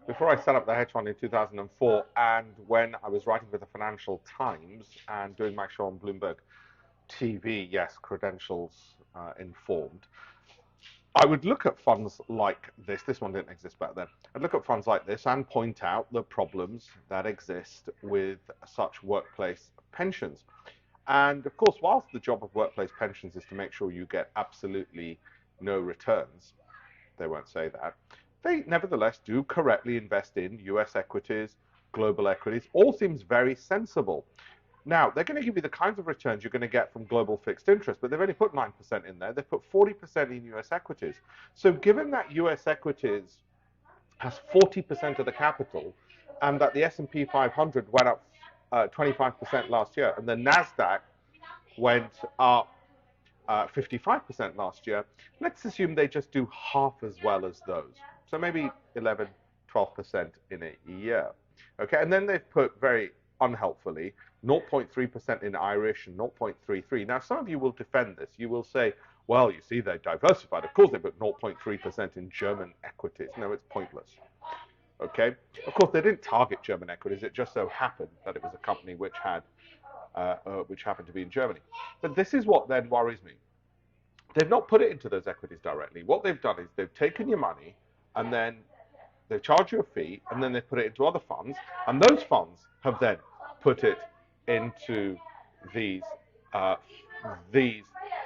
before I set up the hedge fund in 2004, and when I was writing for the Financial Times and doing my show on Bloomberg TV, yes, credentials informed, I would look at funds like this. This one didn't exist back then. I'd look at funds like this and point out the problems that exist with such workplace pensions. And of course, whilst the job of workplace pensions is to make sure you get absolutely no returns, they won't say that, they nevertheless do correctly invest in US equities, global equities. All seems very sensible. Now, they're going to give you the kinds of returns you're going to get from global fixed interest, but they've only put 9% in there. They've put 40% in US equities. So given that US equities has 40% of the capital and that the S&P 500 went up 25% last year and the NASDAQ went up 55% last year, let's assume they just do half as well as those. So maybe 11, 12% in a year. Okay, and then they've put very unhelpfully 0.3% in Irish and 0.33. Now, some of you will defend this. You will say, well, you see, they're diversified. Of course, they put 0.3% in German equities. No, it's pointless. Okay, of course, they didn't target German equities. It just so happened that it was a company which happened to be in Germany. But this is what then worries me. They've not put it into those equities directly. What they've done is they've taken your money and then they charge you a fee and then they put it into other funds, and those funds have then put it into these these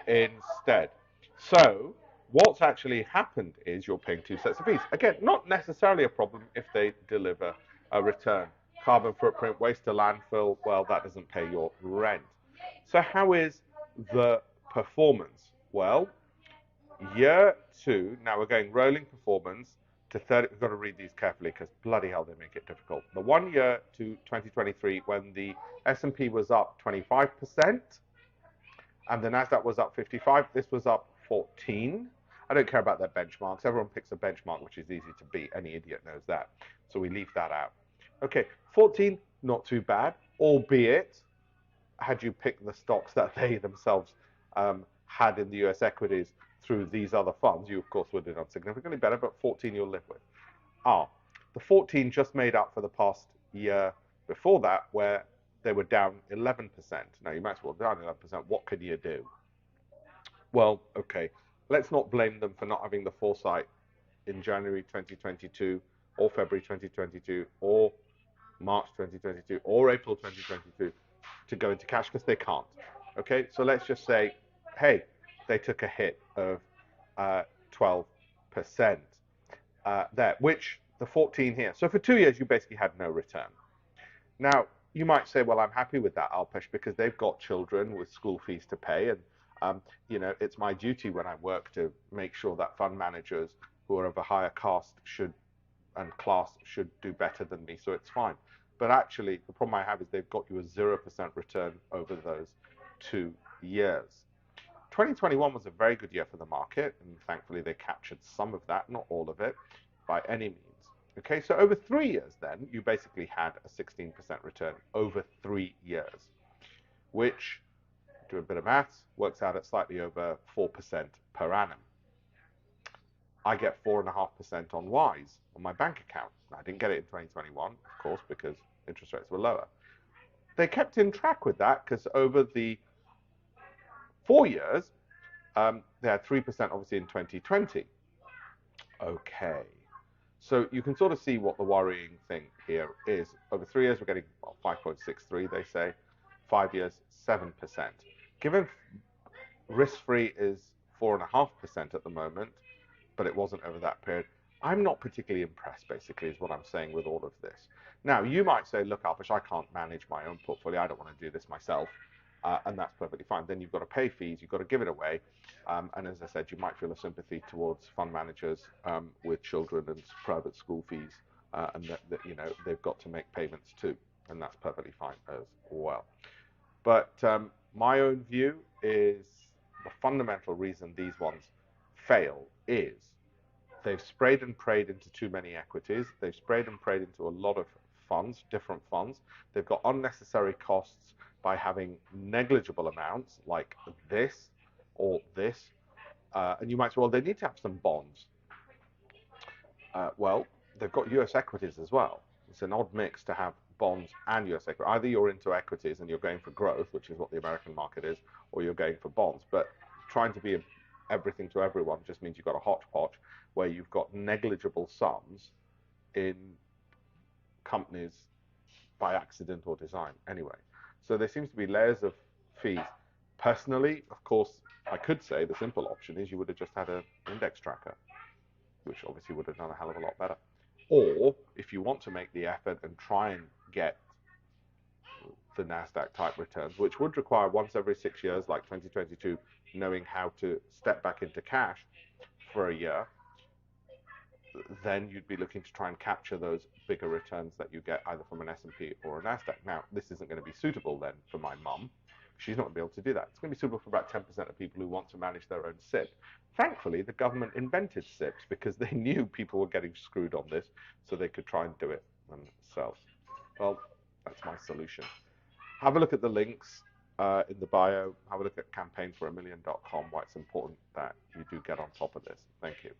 instead. So what's actually happened is you're paying two sets of fees. Again, not necessarily a problem if they deliver a return. Carbon footprint, waste to landfill, well, that doesn't pay your rent. So how is the performance? Well, year two, now we're going rolling performance to 30. We've got to read these carefully because bloody hell they make it difficult. The 1 year to 2023 when the S&P was up 25% and the NASDAQ was up 55, this was up 14. I don't care about their benchmarks. Everyone picks a benchmark which is easy to beat. Any idiot knows that. So we leave that out. Okay, 14, not too bad, albeit had you picked the stocks that they themselves had in the US equities through these other funds, you of course would have done significantly better, but 14 you'll live with. The 14 just made up for the past year before that, where they were down 11%. Now you might as well down 11%. What can you do? Well, okay, let's not blame them for not having the foresight in January 2022 or February 2022 or March 2022 or April 2022 to go into cash, because they can't. Okay, so let's just say, hey, they took a hit of 12% there, which the 14 here. So for 2 years, you basically had no return. Now, you might say, well, I'm happy with that, Alpesh, because they've got children with school fees to pay. And, you know, it's my duty when I work to make sure that fund managers who are of a higher caste and class should do better than me. So it's fine. But actually, the problem I have is they've got you a 0% return over those 2 years. 2021 was a very good year for the market, and thankfully they captured some of that, not all of it, by any means. Okay, so over 3 years then, you basically had a 16% return over 3 years, which, do a bit of maths, works out at slightly over 4% per annum. I get 4.5% on Wise on my bank account. I didn't get it in 2021, of course, because interest rates were lower. They kept in track with that because over the 4 years, they had 3% obviously in 2020. Okay, so you can sort of see what the worrying thing here is. Over 3 years, we're getting 5.63, they say. 5 years, 7%. Given risk-free is 4.5% at the moment, but it wasn't over that period, I'm not particularly impressed, basically, is what I'm saying with all of this. Now, you might say, look, Alpesh, I can't manage my own portfolio. I don't want to do this myself. And that's perfectly fine. Then you've got to pay fees, you've got to give it away. And as I said, you might feel a sympathy towards fund managers with children and private school fees, and that you know they've got to make payments too, and that's perfectly fine as well. But my own view is the fundamental reason these ones fail is they've sprayed and prayed into too many equities. They've sprayed and prayed into a lot of funds, different funds. They've got unnecessary costs by having negligible amounts like this or this. And you might say, well, they need to have some bonds. Well, they've got US equities as well. It's an odd mix to have bonds and US equity. Either you're into equities and you're going for growth, which is what the American market is, or you're going for bonds. But trying to be everything to everyone just means you've got a hodgepodge where you've got negligible sums in companies by accident or design anyway. So there seems to be layers of fees. Personally, of course, I could say the simple option is you would have just had an index tracker, which obviously would have done a hell of a lot better. Or if you want to make the effort and try and get the NASDAQ type returns, which would require once every 6 years, like 2022, knowing how to step back into cash for a year, then you'd be looking to try and capture those bigger returns that you get either from an S&P or a NASDAQ. Now, this isn't going to be suitable then for my mum. She's not going to be able to do that. It's going to be suitable for about 10% of people who want to manage their own SIP. Thankfully, the government invented SIPs because they knew people were getting screwed on this, so they could try and do it themselves. Well, that's my solution. Have a look at the links in the bio. Have a look at campaignforamillion.com, why it's important that you do get on top of this. Thank you.